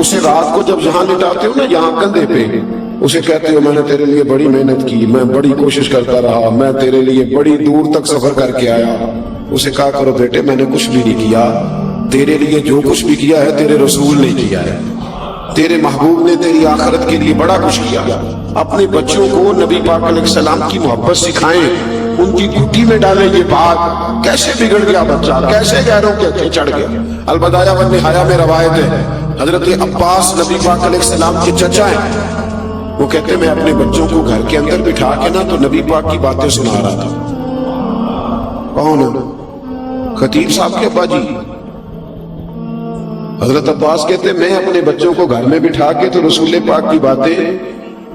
اسے رات کو جب یہاں لٹاتے ہو نا یہاں کندھے پہ، اسے کہتے ہو میں نے تیرے لیے بڑی محنت کی، میں بڑی کوشش کرتا رہا، میں تیرے لیے بڑی دور تک سفر کر کے آیا، اسے کہا کرو بیٹے میں نے کچھ بھی نہیں کیا، تیرے لیے جو کچھ بھی کیا ہے تیرے رسول نے کیا ہے، تیرے محبوب نے تیری آخرت کے لیے بڑا کچھ کیا۔ اپنے بچوں کو نبی پاک علیہ السلام کی محبت سکھائیں، ان کی گھٹی میں ڈالیں یہ بات۔ کیسے بگڑ گیا بچہ، کیسے غیروں کے اچھے چڑھ گیا۔ البدایہ والنہایہ میں روایت ہے، حضرت عباس نبی پاک علیہ السلام کے چچا ہیں، وہ کہتے میں اپنے بچوں کو گھر کے اندر بٹھا کے نا تو نبی پاک کی باتیں سنا رہا تھا۔ کون؟ خطیب صاحب کے ابا جی۔ حضرت عباس کہتے میں اپنے بچوں کو گھر میں بٹھا کے تو رسول پاک کی باتیں،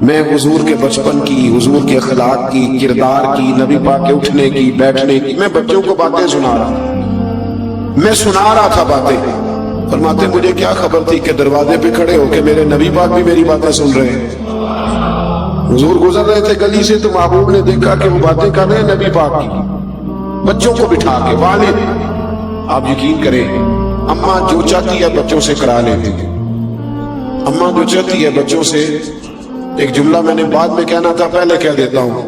میں حضور کے بچپن کی، حضور کے اخلاق کی، کردار کی، نبی پاک کے اٹھنے کی، بیٹھنے کی، میں بچوں کو باتیں سنا رہا تھا، میں سنا رہا تھا باتیں۔ فرماتے مجھے کیا خبر تھی کہ دروازے پہ کھڑے ہو کے میرے نبی پاک بھی میری باتیں سن رہے ہیں۔ حضور گزر رہے تھے گلی سے تو محبوب نے دیکھا کہ وہ باتیں کر رہے ہیں نبی پاک کی، بچوں کو بٹھا کے۔ والد، آپ یقین کریں، اماں جو چاہتی ہے بچوں سے کرا لیتی ہے، اماں جو چاہتی ہے بچوں سے۔ ایک جملہ میں نے بعد میں کہنا تھا، پہلے کہہ دیتا ہوں،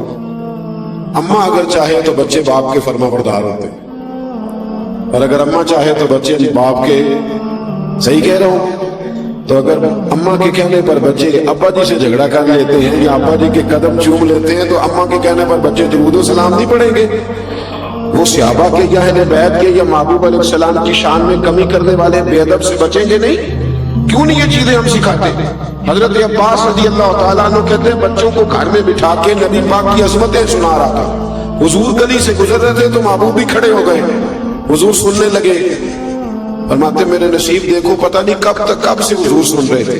اماں اگر چاہے تو بچے باپ کے فرما بردار ہوتے ہیں، اور اگر اماں چاہے تو بچے باپ کے، صحیح کہہ رہا ہوں؟ تو اگر اماں کے کہنے پر بچے ابا جی سے جھگڑا کر لیتے ہیں یا ابا جی کے قدم چوم لیتے ہیں تو اماں کے کہنے پر بچے درود و سلام نہیں پڑھیں گے؟ وہ صحابہ کے یا اہل بیت کے یا محبوب علیہ السلام کی شان میں کمی کرنے والے بے ادب سے بچیں گے نہیں؟ کیوں نہیں یہ چیزیں ہم سکھاتے؟ حضرت عباس رضی اللہ تعالیٰ عنہ کہتے ہیں بچوں کو گھر میں بٹھا کے نبی پاک کی عظمتیں سنا رہا تھا۔ حضور گلی سے گزر رہے تھے تو محبوب بھی کھڑے ہو گئے، حضور سننے لگے۔ فرماتے میرے نصیب دیکھو پتہ نہیں کب تک کب سے حضور سن رہے تھے۔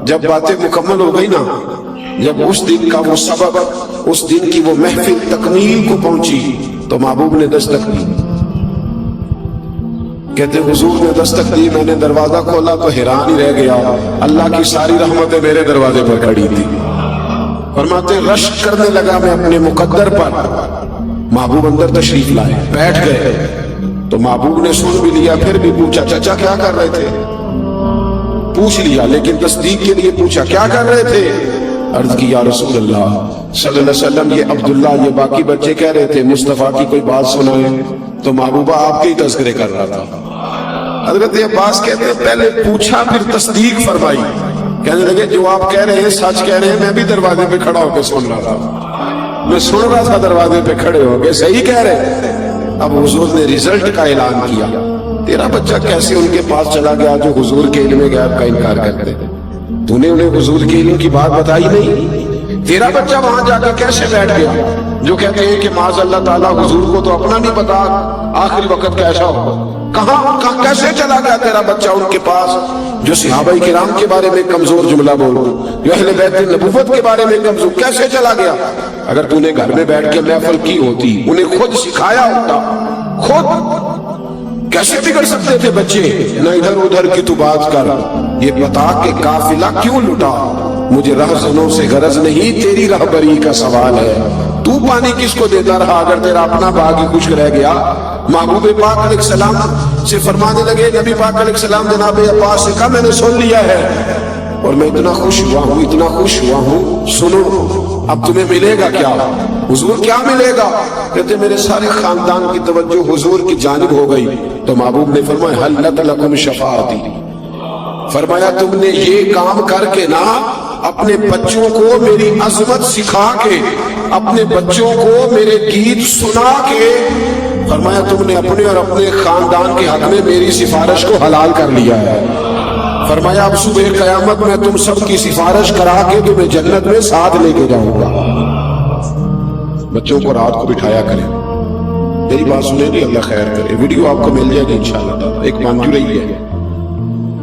جب باتیں مکمل ہو گئی نا، جب اس دن کا وہ سبب، اس دن کی وہ محفل تکمیل کو پہنچی تو محبوب نے دستک دی۔ کہتے حضور نے دستک دی، میں نے دروازہ کھولا تو حیران ہی رہ گیا، اللہ کی ساری رحمتیں میرے دروازے پر کھڑی تھی۔ فرماتے رشک کرنے لگا میں اپنے مقدر پر، محبوب اندر تشریف لائے، بیٹھ گئے تو محبوب نے سن بھی لیا، پھر بھی پوچھا چچا کیا کر رہے تھے؟ پوچھ لیا لیکن تصدیق کے لیے پوچھا کیا کر رہے تھے؟ عرض کی یا رسول اللہ صلی اللہ علیہ وسلم یہ عبداللہ یہ باقی بچے کہہ رہے تھے مصطفیٰ کی کوئی بات سنائے، تو محبوبہ آپ کے ہی تذکرے کر رہا تھا۔ حضرت عباس کہتے ہیں پہلے پوچھا پھر تصدیق فرمائی، کہنے لگے جو آپ کہہ رہے ہیں سچ کہہ رہے ہیں، میں بھی دروازے پہ کھڑا ہو کے سن رہا تھا، میں سن رہا تھا دروازے پہ کھڑے ہو کے، صحیح کہہ رہے ہیں۔ اب حضور نے رزلٹ کا اعلان کیا، تیرا بچہ کیسے ان کے پاس چلا گیا جو حضور کے علم غیب کا انکار کرتے؟ تو نے انہیں حضور کے علم کی بات بتائی نہیں؟ تیرا بچہ وہاں جا کے کیسے بیٹھ گیا جو کہتے ہیں کہ معاذ اللہ تعالیٰ حضور کو تو اپنا نہیں پتا آخری وقت کیسا ہو؟ کہاں کیسے چلا گیا تیرا بچہ ان کے پاس جو صحابہ کرام کے بارے میں کمزور جملہ بولو، جو اہل بیت نبوت کے بارے میں کمزور، کیسے چلا گیا؟ اگر تو نے گھر میں بیٹھ کے محفل کی ہوتی، انہیں خود سکھایا ہوتا، خود کیسے بگڑ سکتے تھے بچے؟ نہ ادھر ادھر کی تو بات کر، یہ بتا کہ قافلہ کیوں لٹا؟ مجھے رہزنوں سے غرض نہیں، تیری رہبری کا سوال ہے۔ تو پانی کس کو دیتا رہا اگر تیرا اپنا باغ ہی خشک رہ گیا؟ محبوب پاک علیہ السلام سے فرمانے لگے، نبی پاک علیہ السلام جناب عباس سے کہا میں نے سن لیا ہے اور میں اتنا خوش ہوا ہوں، اتنا خوش ہوا ہوں، سنو اب تمہیں ملے گا کیا؟ حضور کیا ملے گا؟ کہتے میرے سارے خاندان کی توجہ حضور کی جانب ہو گئی تو محبوب نے فرمایا حل لکم شفاعتی، فرمایا تم نے یہ کام کر کے نا اپنے بچوں کو میری عظمت سکھا کے، اپنے بچوں کو میرے گیت سنا کے، فرمایا تم نے اپنے اور اپنے خاندان کے حق میں میری سفارش کو حلال کر لیا ہے۔ فرمایا اب صبح قیامت میں تم سب کی سفارش کرا کے تمہیں جنت میں ساتھ لے کے جاؤں گا۔ بچوں کو رات کو بٹھایا کریں، میری بات سنیں گی اللہ خیر کرے، ویڈیو آپ کو مل جائے گی انشاءاللہ۔ ایک مانجو رہی ہے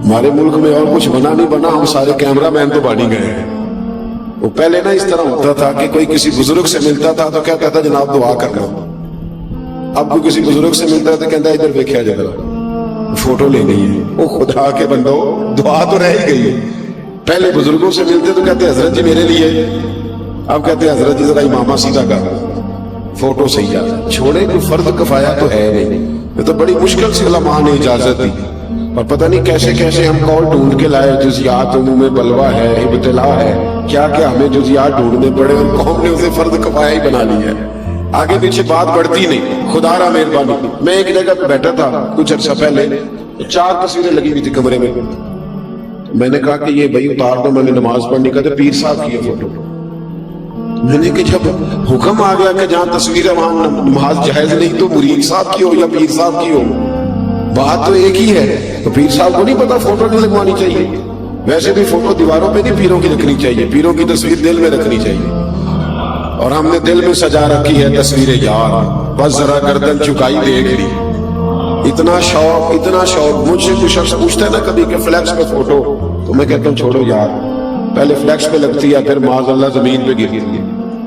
ہمارے ملک میں، اور کچھ بنا نہیں بنا، ہم سارے کیمرہ مین تو بانی گئے ہیں۔ وہ پہلے نا اس طرح ہوتا تھا کہ کوئی کسی بزرگ سے ملتا تھا تو کیا کہتا جناب دعا کرنا، اب کوئی کسی بزرگ سے ملتا ہے تو کہتا ادھر دیکھا جائے فوٹو لینی ہے۔ وہ خدا کے بندو دعا تو رہ ہی گئی ہے۔ پہلے بزرگوں سے ملتے تو کہتے حضرت جی میرے لیے، اب کہتے حضرت جی ذرا امامہ سیدھا کر، فوٹو صحیح آتا، چھوڑے کوئی فرض کفایہ تو ہے نہیں، یہ تو بڑی مشکل سے علماء نے اجازت دی۔ اور پتہ نہیں کیسے کیسے ہم کال ڈھونڈ کے لائے، جزیات عموم بلوا ہے، ابتلا ہے، کیا کیا ہمیں جزیات ڈھونڈنے پڑے، اور قوم نے اسے فرض کفایہ ہی بنا لی ہے، آگے پیچھے بات بڑھتی نہیں۔ خدا را مہربانی، میں ایک جگہ پہ بیٹھا تھا کچھ عرصہ پہلے، 4 تصویریں لگی ہوئی تھی کمرے میں، میں نے کہا کہ یہ بھائی اتار دو، میں نے نماز پڑھنے کا، تو پیر صاحب کی فوٹو، میں نے کہ جب حکم آ گیا کہ جہاں تصویر ہے وہاں نماز جائز نہیں، تو مرید صاحب کی ہو یا پیر صاحب کی ہو، بات تو ایک ہی ہے۔ تو پیر صاحب کو نہیں پتا فوٹو نہیں لگوانی چاہیے؟ ویسے بھی فوٹو دیواروں پہ نہیں پیروں کی رکھنی چاہیے، پیروں کی تصویر دل میں رکھنی چاہیے، اور ہم نے دل میں سجا رکھی ہے تصویر یار، بس ذرا گردن چکائی دیکھ لی، اتنا شوق، اتنا شوق۔ مجھ سے کوئی شخص پوچھتا ہے نا کبھی کہ فلیکس پہ فوٹو، تو میں کہتا ہوں چھوڑو یار، پہلے فلیکس پہ لگتی ہے، پھر معاذ اللہ زمین پہ گرتی ہے،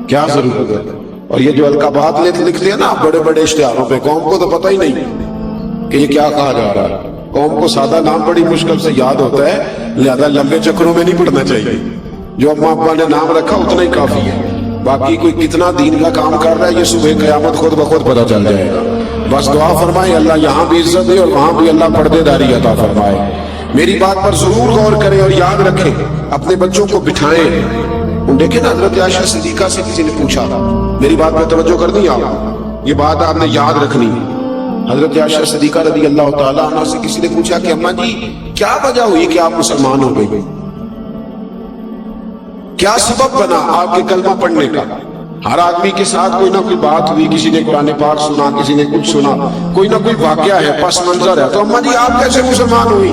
کیا ضرورت ہے؟ اور یہ جو القابات لکھتے ہیں نا بڑے بڑے اشتہاروں پہ، قوم کو تو پتہ ہی نہیں کہ یہ کیا کہا جا رہا ہے، قوم کو سادہ نام بڑی مشکل سے یاد ہوتا ہے، لہذا لمبے چکروں میں نہیں پڑھنا چاہیے، جو اماں ابا نے نام رکھا اتنا ہی کافی ہے، باقی کوئی کتنا دین کا کام کر رہا ہے یہ صبح قیامت خود بخود پتہ چل جائے گا۔ بس دعا فرمائے اللہ یہاں بھی عزت دے اور وہاں بھی اللہ پردے داری عطا فرمائے۔ میری بات پر ضرور غور کریں اور یاد رکھیں، اپنے بچوں کو بٹھائیں۔ دیکھیں نا حضرت عائشہ صدیقہ سے کسی نے پوچھا، میری بات پہ توجہ کرنی آپ، یہ بات آپ نے یاد رکھنی۔ حضرت عائشہ صدیقہ رضی اللہ تعالیٰ عنہ سے کسی نے پوچھا کہ اماں جی کیا وجہ ہوئی کہ آپ مسلمان ہو گئی، کیا سبب بنا آپ کے کلمہ پڑھنے کا؟ ہر آدمی کے ساتھ کوئی نہ کوئی بات ہوئی، کسی نے قرآن پاک سنا، کسی نے کچھ سنا، کوئی نہ کوئی واقعہ ہے، پس منظر ہے، تو اماں جی آپ کیسے مسلمان ہوئی؟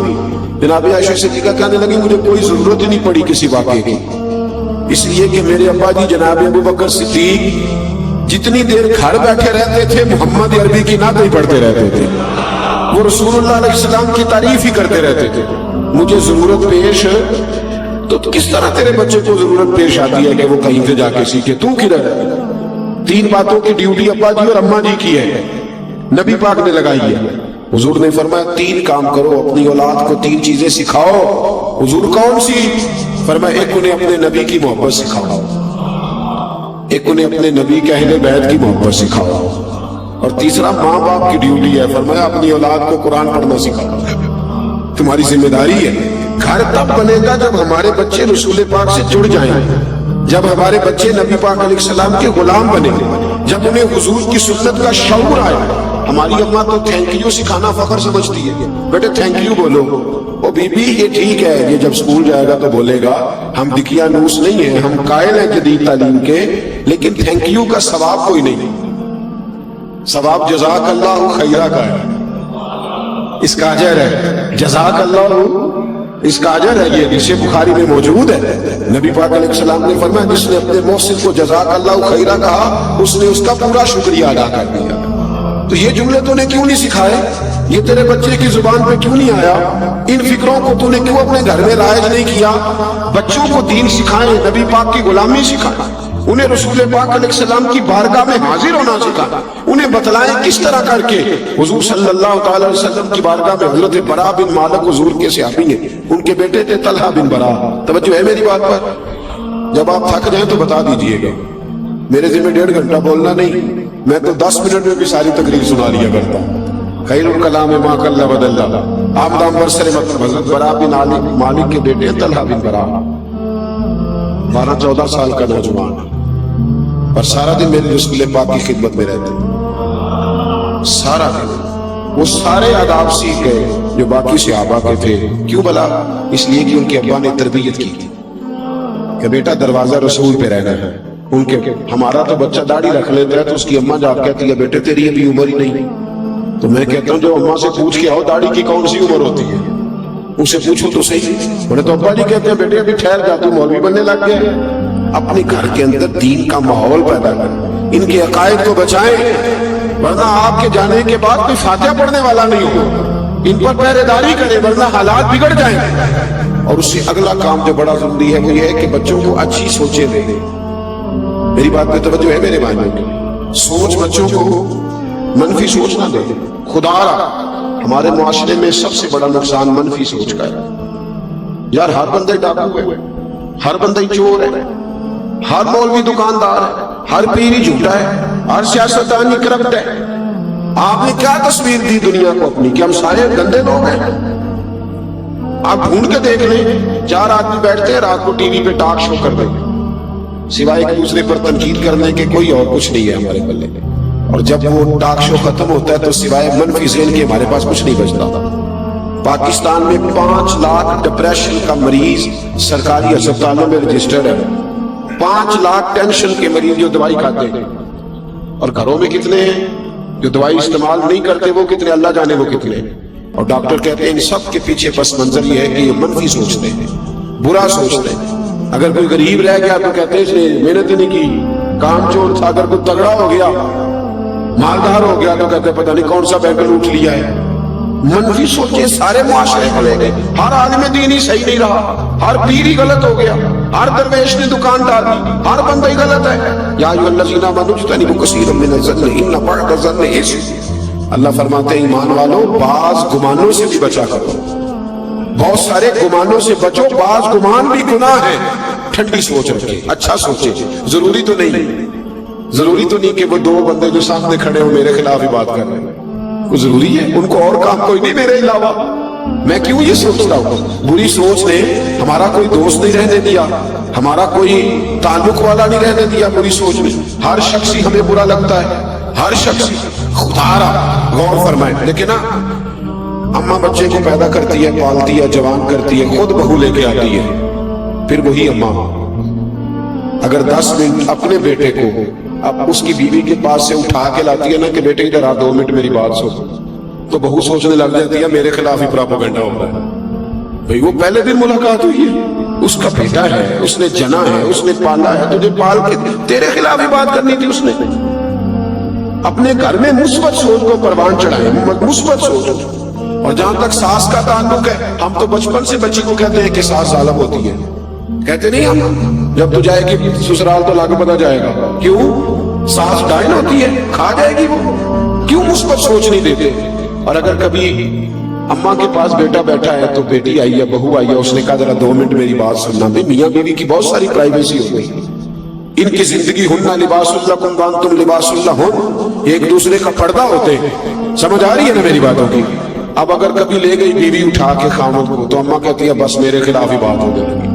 جناب عائشہ صدیقہ کہنے لگی مجھے کوئی ضرورت ہی نہیں پڑی کسی واقعے کی، اس لیے کہ میرے ابا جی جناب ابو بکر صدیق جتنی دیر گھر بیٹھے رہتے تھے محمد عربی کی نعت ہی پڑھتے رہتے تھے، وہ رسول اللہ علیہ السلام کی تعریف ہی کرتے رہتے تھے۔ مجھے ضرورت پیش تو کس طرح تیرے بچے کو ضرورت پیش آتی ہے کہ وہ کہیں سے جا کے سیکھے، تو کدھر ہے؟ 3 باتوں کی ڈیوٹی ابا جی اور اماں جی کی ہے، نبی پاک نے لگائی ہے۔ حضور نے فرمایا 3 کام کرو، اپنی اولاد کو 3 چیزیں سکھاؤ۔ حضور کون سی؟ فرمایا ایک انہیں اپنے نبی کی محبت سکھاؤ، ایک انہیں اپنے نبی کے اہل بیت کی محبت سکھاؤ، اور تیسرا ماں باپ کی ڈیوٹی ہے، فرمایا اپنی اولاد کو قرآن پڑھنا سکھاؤ، تمہاری ذمہ داری ہے۔ گھر تب بنے گا جب ہمارے بچے رسول پاک سے جڑ جائیں، جب ہمارے بچے نبی پاک علیہ السلام کے غلام بنے، جب انہیں حضور کی سنت کا شعور آئے۔ ہماری اماں تو تھینک یو سکھانا فخر سمجھتی ہے، بیٹے تھینک یو بولو، او بی بی یہ ٹھیک ہے، یہ جب سکول جائے گا تو بولے گا، ہم دقیانوس نہیں ہیں، ہم قائل ہیں جدید تعلیم کے، لیکن تھینک یو کا ثواب کوئی نہیں، ثواب جزاک اللہ خیرہ کا ہے، اس کا اجر ہے، جزاک اللہ، اس کا اجر ہے، یہ اسے بخاری میں موجود ہے۔ نبی پاک علیہ السلام نے فرمایا جس نے اپنے محسن کو جزاک اللہ خیرہ کہا اس نے اس کا پورا شکریہ ادا کر دیا۔ تو یہ جملے تو نے کیوں نہیں سکھائے؟ یہ تیرے بچے کی زبان پہ کیوں نہیں آیا؟ ان فکروں کو تو نے کیوں اپنے گھر میں رائج نہیں کیا؟ بچوں کو دین سکھائیں، نبی پاک کی غلامی سکھائیں، انہیں رسول پاک علیہ السلام کی بارگاہ میں حاضر ہونا سکھائیں، انہیں بتلائیں کس طرح کر کے حضور صلی اللہ تعالی علیہ وسلم کی بارگاہ میں حضرت برا بن مالک حضور کے صحابی ہیں، ان کے بیٹے تھے طلحہ بن برا۔ توجہ ہے میری بات پر؟ جب آپ تھک جائیں تو بتا دیجئے گا، میرے ذمہ 1.5 گھنٹہ بولنا نہیں، میں تو 10 منٹ میں بھی ساری تقریر سنا لیا کرتا ہوں۔ خیر الکلام ما قل ودل، آمدام برسر مطلب حضرت برا بن مالک کے بیٹے طلحہ بن برا، 12-14 سال کا نوجوان، اور سارا دن میرے رسول پاک کی خدمت میں رہتے، سارا دن وہ سارے آداب سیکھ گئے جو باقی صحابہ کے تھے۔ کیوں بلا؟ اس لیے کہ ان کے ابا نے تربیت کی تھی کہ بیٹا دروازہ رسول پہ رہنا ہے۔ ان کے ہمارا تو بچہ داڑھی رکھ لیتا ہے تو اس کی اماں جا کہتی ہے بیٹے تیری ابھی عمر ہی نہیں، تو میں کہتا ہوں جو اماں سے پوچھ کے آؤ داڑھی کی کون سی عمر ہوتی ہے، اسے پوچھو تو صحیح۔ بولے تو ابا جی کہتے ہیں بیٹے ابھی ٹھہر جا، تو مولوی بننے لگ گئے۔ اپنے گھر کے اندر دین کا ماحول پیدا کریں، ان کے عقائد کو بچائیں، ورنہ آپ کے جانے کے بعد کوئی فاتحہ پڑھنے والا نہیں ہو، ان پر پہرے داری کریں ورنہ حالات بگڑ جائیں۔ اور اس سے اگلا کام جو بڑا ضروری ہے وہ یہ ہے کہ بچوں کو اچھی سوچیں دیں۔ میری بات پہ توجہ ہے میرے بھائیوں؟ سوچ بچوں کو منفی سوچ نہ دیں۔ خدا را ہمارے معاشرے میں سب سے بڑا نقصان منفی سوچ کا ہے۔ یار ہر بندہ ڈاکو ہے، ہر بندہ چور ہے، ہر مولوی دکاندار ہے، ہر پیر ہی جھوٹا ہے، ہر سیاستدان ہی کرپٹ ہے۔ آپ نے کیا تصویر دی دنیا کو اپنی کہ ہم سارے گندے لوگ ہیں؟ آپ ڈھونڈ کے دیکھ لیں 4 آدمی بیٹھتے ہیں رات کو ٹی وی پہ ٹاک شو کر دیں سوائے ایک دوسرے پر تنقید کرنے کے کوئی اور کچھ نہیں ہے ہمارے پلے میں. اور جب وہ ٹاک شو ختم ہوتا ہے تو سوائے منفی ذہن کے ہمارے پاس کچھ نہیں بچتا. پاکستان میں 5 لاکھ ڈپریشن کا مریض سرکاری اسپتالوں میں رجسٹرڈ ہے. 5 لاکھ ٹینشن کے مریض جو دوائی کھاتے ہیں. اور گھروں میں کتنے ہیں جو دوائی استعمال نہیں کرتے وہ کتنے, اللہ جانے وہ کتنے. اور ڈاکٹر کہتے ہیں ان سب کے پیچھے پس منظر یہ ہے کہ یہ منفی سوچتے ہیں, برا سوچتے ہیں. اگر کوئی غریب رہ گیا تو کہتے ہیں اس نے محنت ہی نہیں کی, کام چور تھا. اگر کوئی تگڑا ہو گیا, مالدار ہو گیا تو کہتے ہیں پتہ نہیں کون سا بینک لوٹ لیا ہے. منفی سوچے سارے معاشرے کو لے گئے. ہر عالم دین ہی صحیح نہیں رہا, ہر پیر ہی غلط ہو گیا, ہر درویش نے دکان ڈال دی, ہر بندہ ہی غلط ہے. یا ایھا الذین آمنوا اجتنبوا کثیرا من الظن ان بعض الظن اثم. اللہ فرماتے ہیں ایمان والو بعض گمانوں سے بھی بچا کرو. بہت سارے گمانوں سے بچو, بعض گمان بھی گناہ ہے. ٹھنڈی سوچ رکھے, اچھا سوچے. ضروری تو نہیں کہ وہ 2 بندے جو سامنے کھڑے ہو میرے خلاف ہی بات کر رہے ہیں. وہ ضروری ہے, ان کو اور کام کوئی نہیں میرے علاوہ. میں کیوں یہ سوچتا ہوں؟ بری سوچ نے ہمارا کوئی دوست نہیں رہنے دیا, ہمارا کوئی تعلق والا نہیں رہنے دیا. بری سوچ نے ہر شخص ہی ہمیں برا لگتا ہے, ہر شخص. خدا را غور فرمائے. لیکن نا اماں بچے کو پیدا کرتی ہے, پالتی ہے, جوان کرتی ہے, خود بہو لے کے آتی ہے. پھر وہی اماں اگر 10 منٹ اپنے بیٹے کو اب اس کی بیوی کے پاس سے اٹھا کے لاتی ہے نا کہ بیٹے ادھر آ 2 منٹ میری بات سن, تو بہو سوچنے لگ جاتی ہے میرے خلاف ہی پراپیگنڈا ہو رہا ہے. بھئی وہ پہلے دن ملاقات ہوئی ہے, اس کا بیٹا ہے, اس نے جنا ہے, اس نے پالا ہے, تجھے پال کے تیرے خلاف ہی بات کرنی تھی اس نے. اپنے گھر میں مثبت سوچ کو پروان چڑھائیں, مثبت سوچ. اور جہاں تک ساس کا تعلق ہے, ہم تو بچپن سے بچی کو کہتے ہیں کہ ساس ظالم ہوتی ہے. کہتے نہیں ہم, جب تو جائے گی سسرال تو لاگو پتہ جائے گا. کیوں؟ ساس ڈائن ہوتی ہے, کھا جائے گی وہ. کیوں مثبت سوچ نہیں دیتے؟ اور اگر کبھی اماں کے پاس بیٹا بیٹھا ہے تو بیٹی آئی ہے, بہو آئی ہے, اس نے کہا ذرا 2 منٹ میری بات سننا. بھی میاں بیوی کی بہت ساری پرائیویسی ہو گئی. ان کی زندگی ہننا لباس لکم وانتم لباس لہن, ایک دوسرے کا پردہ ہوتے ہیں. سمجھ آ رہی ہے نا میری باتوں کی؟ اب اگر کبھی لے گئی بیوی اٹھا کے خامد کو تو اماں کہتی ہے بس میرے خلاف ہی بات ہو گئی.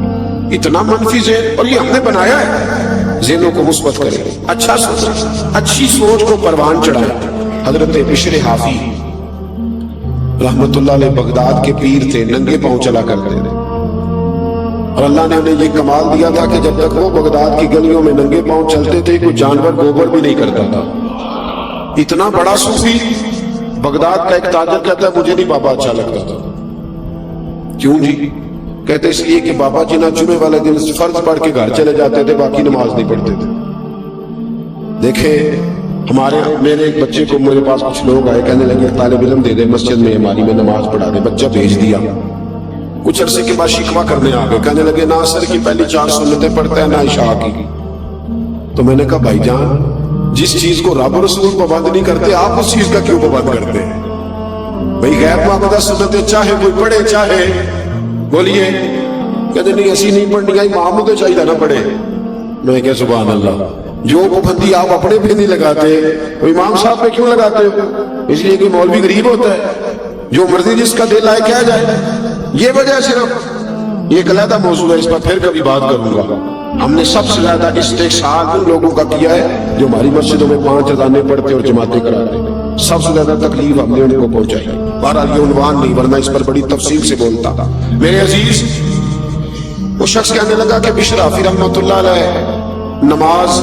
اتنا منفی ذہن, اور یہ ہم نے بنایا ہے. ذہنوں کو مثبت کریں, اچھا سوچیں, اچھی سوچ کو پروان چڑھائیں. حضرت بشر حافی رحمت اللہ علیہ بغداد کے پیر تھے, ننگے پاؤں چلا کرتے تھے. اور اللہ نے انہیں یہ کمال دیا تھا کہ جب تک وہ بغداد کی گلیوں میں ننگے پاؤں چلتے تھے کوئی جانور گوبر بھی نہیں کرتا تھا. اتنا بڑا صوفی. بغداد کا ایک تاجر کہتا ہے مجھے نہیں بابا اچھا لگتا تھا. کیوں جی؟ کہتے اس لیے کہ بابا جی نہ جمعے والے دن فرض پڑھ کے گھر چلے جاتے تھے, باقی نماز نہیں پڑھتے تھے. دیکھیں میرے ایک بچے کو میرے پاس کچھ لوگ آئے, کہنے لگے طالب علم دے دے مسجد میں ہماری میں نماز پڑھا دے. بچہ بھیج دیا. کچھ عرصے کے بعد شکوہ کرنے آ گئے, کہنے لگے نہ عصر کی پہلی 4 سنتیں پڑھتا ہے نہ عشاء کی. تو میں نے کہا بھائی جان جس چیز کو رب رسول پابند نہیں کرتے آپ اس چیز کا کیوں پابند کرتے ہیں؟ بھئی غیر معبودہ سنتیں چاہے کوئی پڑھے چاہے, بولیے. کہتے نہیں ایسی نہیں پڑھنی آئی, امام تو چاہیے نہ پڑھے. میں کہا سبحان اللہ, جو پابندی آپ اپنے پہ نہیں لگاتے تو امام صاحب پہ کیوں لگاتے ہو؟ اس لیے کہ مولوی غریب ہوتا ہے, جو مرضی جس کا دل آئے کیا جائے. یہ وجہ صرف. یہ ایک علیحدہ موضوع ہے, اس پر پھر کبھی بات کروں گا. ہم نے سب سے زیادہ استحسان ان لوگوں کا کیا ہے جو ہماری مسجدوں میں 5 اذانیں پڑھتے اور جماعتیں کراتے. سب سے زیادہ تکلیف ہم نے ان کو پہنچائی. بہرحال یہ عنوان نہیں, ورنہ اس پر بڑی تفصیل سے بولتا. میرے عزیز, وہ شخص کہنے لگا کہ بشر حافی رحمۃ اللہ علیہ نماز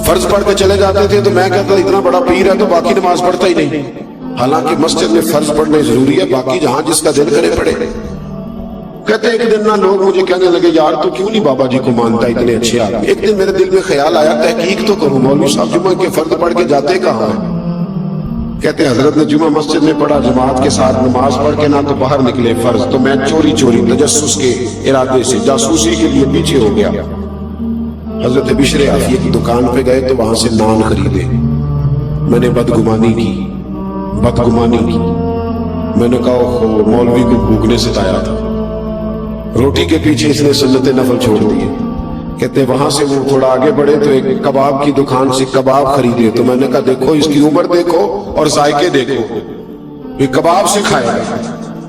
فرض پڑھ کے چلے جاتے تھے, تو میں کہتا اتنا بڑا پیر ہے تو باقی نماز پڑھتا ہی نہیں. حالانکہ مسجد میں فرض پڑھنے ضروری ہے, باقی جہاں جس کا دل کرے پڑھے. کہتے ایک دن نہ لوگ مجھے کہنے لگے یار تو کیوں نہیں بابا جی کو مانتا, اتنے اچھے آدمی. ایک دن میرے دل میں خیال آیا تحقیق تو کروں, مولوی صاحب جمعہ کے فرض پڑھ کے جاتے کہاں ہیں؟ کہتے حضرت نے جمعہ مسجد میں پڑھا, جماعت کے ساتھ نماز پڑھ کے نہ تو باہر نکلے فرض, تو میں چوری چوری تجسس کے ارادے سے جاسوسی کے لیے پیچھے ہو گیا. حضرت بشر حافی کی دکان پہ گئے تو وہاں سے نان خریدے. میں نے بدگمانی کی. میں نے کہا مولوی کو بھوکنے سے تایا تھا, روٹی کے پیچھے اس نے سنت نفل چھوڑ دیے. کہتے وہاں سے وہ تھوڑا آگے بڑھے تو ایک کباب کی دکان سے کباب خریدے. تو میں نے کہا دیکھو اس کی عمر دیکھو اور ذائقے دیکھو, یہ کباب سے کھائے گا.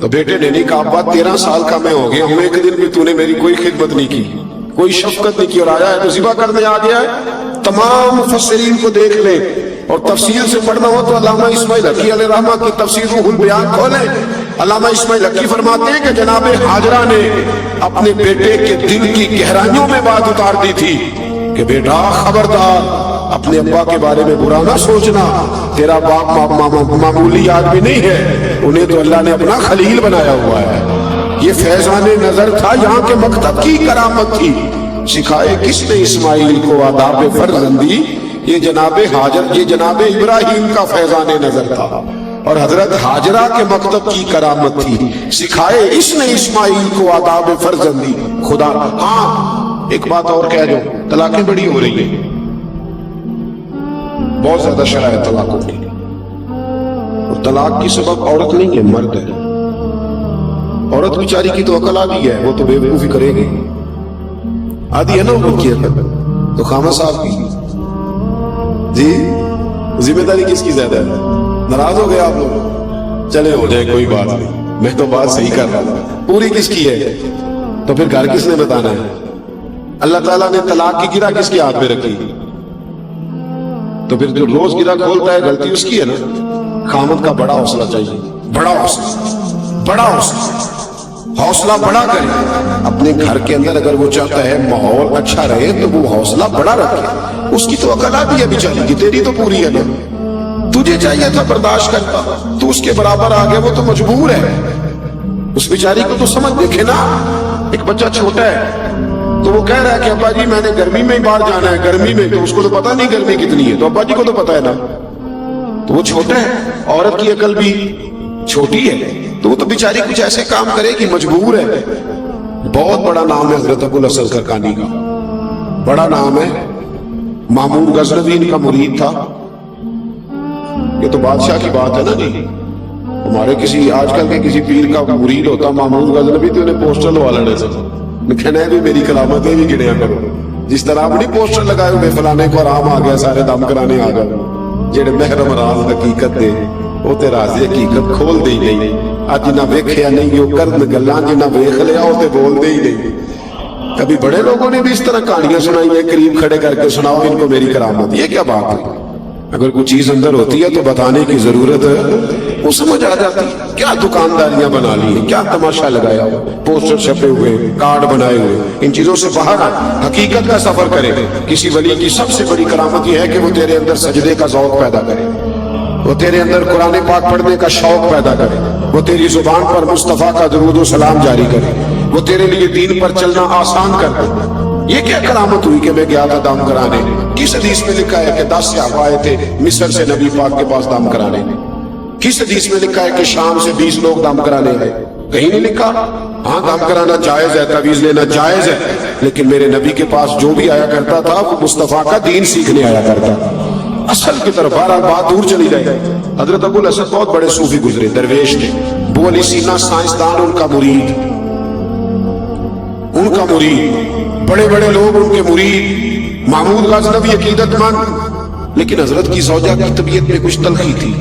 تو بیٹے نے نہیں کہا ابا 13 سال کا میں ہو گیا ہوں، ایک دن بھی تو نے میری کوئی خدمت نہیں کی، کوئی شفقت نہیں کی، اور آیا ہے تو ذبح کرنے آ گیا ہے۔ تمام مفسرین کو دیکھ لیں اور تفسیر سے پڑھنا ہو تو علامہ اسماعیل حقی علیہ رحمہ کی تفسیر روح البیان کھولیں۔ علامہ اسماعیل حقی فرماتے ہیں کہ جناب ہاجرہ نے اپنے بیٹے کے دل کی گہرائیوں میں بات اتار دی تھی کہ بیٹا خبردار اپنے ابا کے بارے میں برا نہ سوچنا، تیرا باپ معمولی آدمی نہیں ہے، انہیں تو اللہ نے اپنا خلیل بنایا ہوا ہے۔ یہ فیضان نظر تھا، یہاں کے مکتب کی کرامت تھی۔ سکھائے کس نے اسماعیل کو آداب فرزندی؟ یہ جناب ہاجر، یہ جناب ابراہیم کا فیضان نظر تھا اور حضرت ہاجرہ کے مکتب کی کرامت تھی۔ سکھائے اس نے اسماعیل کو آداب فرزندی۔ خدا ہاں ایک بات اور کہہ دو، طلاقیں بڑی ہو رہی ہیں، بہت زیادہ شرح ہے طلاقوں کی، اور طلاق کی سبب عورت نہیں ہے، مرد ہے۔ عورت بیچاری کی تو عقل آدھی ہے، وہ تو بے وقوفی کرے گی، آدھی ہے نا عمر کی عقل، تو خامہ صاحب کی جی ذمہ داری کس کی زیادہ ہے؟ ناراض ہو گئے آپ لوگ؟ چلے ہو جائے کوئی بات نہیں، میں تو بات صحیح کر رہا تھا، پوری کس کی ہے؟ تو پھر گھر کس نے بتانا ہے؟ اللہ تعالیٰ نے طلاق کی گرہ کس کے ہاتھ میں رکھی؟ تو پھر جو روز گرہ کھولتا ہے غلطی اس کی ہے نا۔ خامد کا بڑا حوصلہ چاہیے، بڑا حوصلہ، بڑا حوصلہ بڑا کرے اپنے گھر کے اندر۔ اگر وہ چاہتا ہے ماحول اچھا رہے تو وہ حوصلہ بڑا رکھے، اس کی تو عقل آتی ہے بیچاری کی، تیری تو پوری ہے نا۔ تجھے چاہیے تھا برداشت کرتا، تو اس کے برابر آ گیا، وہ تو مجبور ہے۔ اس بیچاری کو تو سمجھ دیکھے نا، ایک بچہ چھوٹا ہے تو وہ کہہ رہا ہے کہ ابا جی میں نے گرمی میں ہی باہر جانا ہے، گرمی میں، تو اس کو تو پتا نہیں گرمی کتنی ہے، تو ابا جی کو تو پتا ہے نا، تو وہ چھوٹا ہے، عورت کی عقل بھی چھوٹی ہے، تو وہ تو بیچاری کچھ ایسے کام کرے کہ مجبور ہے۔ بہت بڑا نام ہے حضرت ابو الحسن کرکانی کا، بڑا نام ہے، مامون غزنوی کا مرید تھا۔ یہ تو بادشاہ کی بات ہے نا جی، ہمارے کسی آج کل کے کسی پیر کا مرید ہوتا مامون غزنوی تو انہیں پوسٹر لوا لینے سے کہنا ہے بھی میری کرامتیں بھی گنیا کرو، جس طرح آپ نہیں پوسٹر لگائے ہوئے فلانے کو آرام آ گیا سارے دم کرانے آ گئے، جڑے محرم راز حقیقت دے وہ تے راز حقیقت کھول دے ہی نہیں، اج نہ ویکھیا نہیں وہ کرن گلاں، جنہ ویکھ لیا وہ تے بول دے ہی نہیں۔ کبھی بڑے لوگوں نے بھی اس طرح کہانیاں سنائی ہیں، قریب کھڑے کر کے سناؤ ان کو میری کرامت، یہ کیا بات ہے؟ اگر کوئی چیز اندر ہوتی ہے تو بتانے کی ضرورت ہے، وہ سمجھ آ جاتی۔ کیا دکانداریاں بنا لی ہیں، کیا تماشا لگایا ہوا، پوسٹر چھپے ہوئے، کارڈ بنائے ہوئے، ان چیزوں سے باہر حقیقت کا سفر کرے۔ کسی ولی کی سب سے بڑی کرامت یہ ہے کہ وہ تیرے اندر سجدے کا ذوق پیدا کرے، وہ تیرے اندر قرآن پاک پڑھنے کا شوق پیدا کرے، وہ تیری زبان پر مصطفیٰ کا درود و سلام جاری کرے، وہ تیرے لیے دین پر چلنا آسان کر دے۔ یہ کیا کرامت ہوئی کہ میں گیا تھا دام کرانے؟ کس حدیث میں لکھا ہے کہ 10 صحابہ آئے تھے مصر سے نبی پاک کے پاس دام کرانے؟ کس حدیث میں لکھا ہے کہ شام سے 20 لوگ دام کرانے آئے؟ کہیں نہیں لکھا۔ ہاں دام کرانا جائز ہے، تعویذ لینا جائز ہے، لیکن میرے نبی کے پاس جو بھی آیا کرتا تھا وہ مصطفیٰ کا دین سیکھنے آیا کرتا تھا۔ اصل کی طرف بارہ بات دور چلی جائے۔ حضرت ابو الحسن بہت بڑے صوفی گزرے، درویش تھے۔ ابو علی سینا سائنسدان ان کا مرید، ان کا مرید، بڑے بڑے لوگ ان کے مرید، محمود غزنوی عقیدت مند، لیکن حضرت کی زوجہ کی طبیعت میں کچھ تلخی تھی۔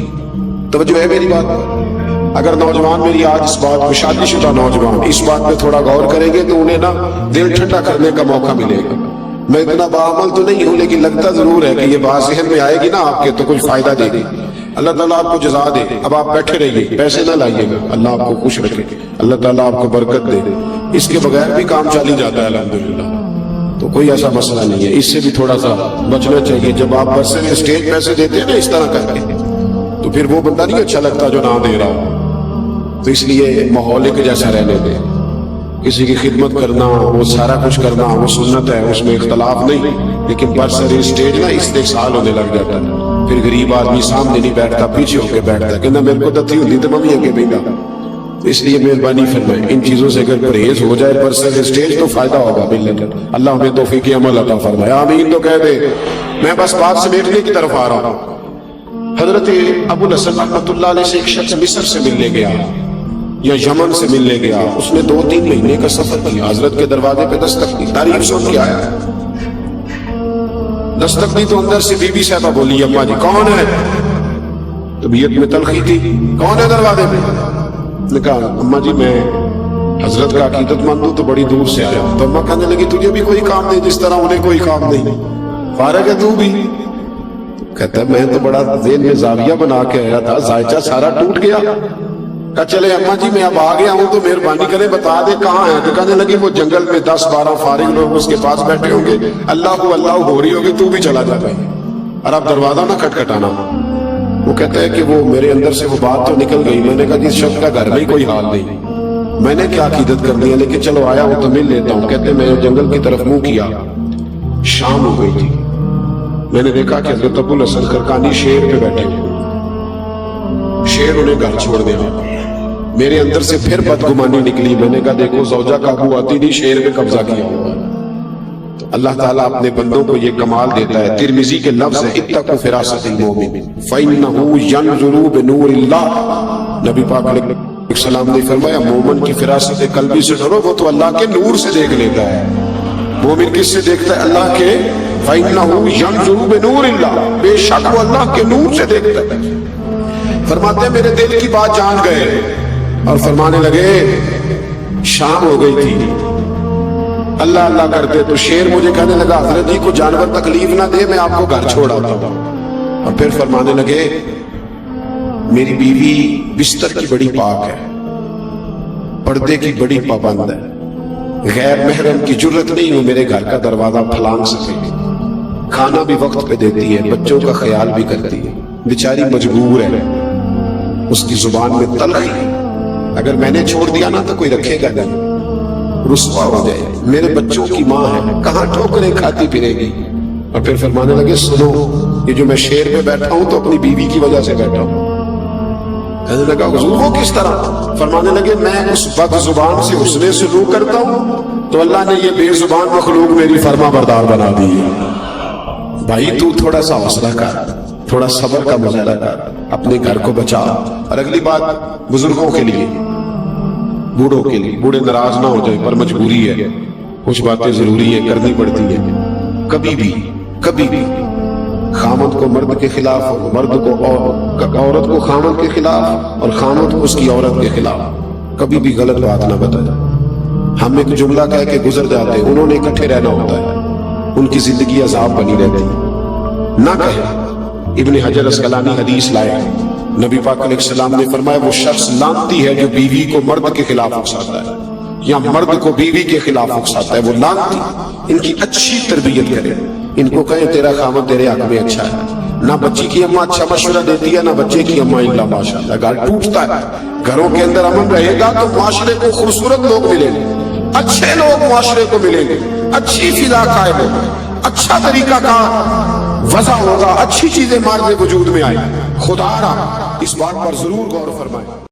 توجہ ہے میری بات پر؟ اگر نوجوان میری آج اس بات پہ، شادی شدہ نوجوان اس بات پہ تھوڑا غور کریں گے تو انہیں نا دل ٹھنڈا کرنے کا موقع ملے گا۔ میں اتنا باعمل تو نہیں ہوں، لیکن لگتا ضرور ہے کہ یہ بات ذہن میں آئے گی نا آپ کے تو کچھ فائدہ دے گی۔ اللہ تعالیٰ آپ کو جزا دے۔ اب آپ بیٹھے رہیے، پیسے نہ لائیے گا، اللہ آپ کو خوش رکھے، اللہ تعالیٰ آپ کو برکت دے۔ اس کے بغیر بھی کام چل جاتا ہے الحمدللہ، تو کوئی ایسا مسئلہ نہیں ہے۔ اس سے بھی تھوڑا سا بچنا چاہیے۔ جب آپ بس سے اسٹیج پیسے دیتے ہیں نا اس طرح کر کے، تو پھر وہ بندہ نہیں اچھا لگتا جو نہ دے رہا، تو اس لیے ماحول کے جیسا رہنے دیں۔ کسی کی خدمت کرنا، وہ سارا کچھ کرنا، وہ سنت ہے، اس میں اختلاف نہیں، لیکن برسر اسٹیج نا استحصال ہونے لگ جاتا ہے۔ پھر غریب آدمی سامنے نہیں بیٹھتا، پیچھے ہو کے بیٹھتا ہے، کہنا میرے کو دتی ہوتی تو میں بھی اگے بیٹھا۔ اس لیے مہربانی فرمائیں، ان چیزوں سے اگر پرہیز ہو جائے برسر اسٹیج تو فائدہ ہوگا ملنے کا۔ اللہ ہمیں توفیق عمل عطا فرمائے، آمین تو کہہ دے۔ میں بس بات سمیٹنے کی طرف آ رہا ہوں۔ حضرت ابو الحسن رحمۃ اللہ علیہ سے ایک شخص مصر سے ملنے گیا یا یمن سے ملنے گیا، اس نے 2-3 مہینے کا سفر کیا، حضرت کے دروازے پہ دستک دی، تعریف سن کے آیا، دستک دی تو اندر سے بی بی صاحبہ بولی، ابا جی کون ہے؟ طبیعت میں تلخی تھی، کون ہے دروازے پہ؟ نے کہا اما جی میں حضرت کا عقیدت مند ہوں تو بڑی دور سے آیا ہوں. تو اما کہنے لگی تجھے بھی کوئی کام نہیں جس طرح انہیں کوئی کام نہیں, فارغ ہے تو بھی. کہتا ہے میں تو بڑا ذہن میں زاویہ بنا کے آیا تھا, ذائچہ سارا ٹوٹ گیا. کہا چلے اما جی میں اب آ گیا ہوں تو مہربانی کریں بتا دے کہاں ہے. تو کہنے لگی وہ جنگل میں 10-12 فارغ لوگ اس کے پاس بیٹھے ہوں گے, اللہ ہو رہی ہوگی, تو بھی چلا جا بھائی اور اب دروازہ نہ کھٹکھٹانا. وہ کہتا ہے کہ وہ میرے اندر سے وہ بات تو نکل گئی. میں نے کہا جس شخص کا گھر میں ہی کوئی حال نہیں, میں نے کیا عقیدت کر لیا, لیکن چلو آیا ہوں تو مل لیتا ہوں. کہتے میں جنگل کی طرف منہ کیا, شام ہو گئی تھی. میں نے دیکھا کہ حضرت ابو الحسن کرکانی شیر پہ بیٹھے ہوئے, شیر انہیں گھر چھوڑ دیا. میرے اندر سے پھر بدگمانی نکلی. میں نے کہا دیکھو زوجہ قابو آتی نہیں, شیر پہ قبضہ کیا ہوا. اللہ تعالیٰ اپنے بندوں کو یہ کمال دیتا ہے. ترمذی کے لفظ ہے اتقوا فراست المومن فإنه ينظر بنور اللہ. نبی پاک علیہ السلام نے فرمایا مومن کی فراست قلبی سے ڈرو, وہ تو اللہ کے نور سے دیکھ لیتا ہے. مومن کس سے دیکھتا ہے؟ اللہ کے. فإنه ينظر بنور اللہ, بے شک وہ اللہ کے نور سے دیکھتا ہے. فرماتے ہیں میرے دل کی بات جان گئے اور فرمانے لگے شام ہو گئی تھی, اللہ اللہ کرتے. تو شیر مجھے کہنے لگا حضرت جی کو جانور تکلیف نہ دے, میں آپ کو گھر چھوڑ آتا ہوں. اور پھر فرمانے لگے میری بیوی بستر کی بڑی پاک ہے, پردے کی بڑی پابند ہے, غیر محرم کی جرت نہیں ہو میرے گھر کا دروازہ پھلانگ سکے, کھانا بھی وقت پہ دیتی ہے, بچوں کا خیال بھی کرتی ہے. بیچاری مجبور ہے, اس کی زبان میں تلخی, اگر میں نے چھوڑ دیا نا تو کوئی رکھے گا نہیں, رسوا ہو جائے. میرے بچوں کی ماں ہے, کہاں ٹھوکریں کھاتی پھرے گی. اور پھر فرمانے لگے سنو یہ جو میں شیر پہ بیٹھا ہوں تو اپنی بیوی کی وجہ سے بیٹھا ہوں. کہنے لگا حضور وہ کس طرح؟ فرمانے لگے میں اس بد زبان سے حسن سلوک کرتا ہوں تو اللہ نے یہ بے زبان مخلوق میری فرما بردار بنا دی. بھائی تو تھوڑا سا حوصلہ کر, تھوڑا صبر کا مظاہرہ کر, اپنے گھر کو بچا. اور اگلی بات بزرگوں کے لیے, بوڑھوں کے لیے, بوڑھے ناراض نہ ہو جائیں پر مجبوری ہے, کچھ باتیں ضروری ہے کرنی پڑتی ہے. کبھی بھی خامد کو مرد کے خلاف, مرد کو عورت کو خامد کے خلاف, اور خامد کو اس کی عورت کے خلاف کبھی بھی غلط بات نہ بتائیں. ہم ایک جملہ کہہ کے گزر جاتے ہیں, انہوں نے اکٹھے رہنا ہوتا ہے, ان کی زندگی عذاب بنی رہتی ہے. نہ کہیں. ابن حجر اسقلانی حدیث لائے, نبی پاک علیہ السلام نے فرمایا وہ شخص لعنتی ہے جو بیوی کو مرد کے خلاف اکساتا ہے یا مرد کو بیوی کے خلاف اکساتا ہے, وہ لعنتی. ان کی اچھی تربیت کرے, ان کو کہیں تیرا خامد تیرے حق میں اچھا ہے. نہ بچی کی اماں اچھا مشورہ دیتی ہے, نہ بچے کی اماں الا ماشاءاللہ. گھر ٹوٹتا ہے, گھروں کے اندر امن رہے گا تو معاشرے کو خوبصورت لوگ ملیں گے, اچھے لوگ معاشرے کو ملیں گے, اچھی فضا قائم ہوگی, اچھا طریقہ کار وضع ہوگا, اچھی چیزیں مارد وجود میں آئیں. خدا را اس بات پر ضرور غور فرمائیں.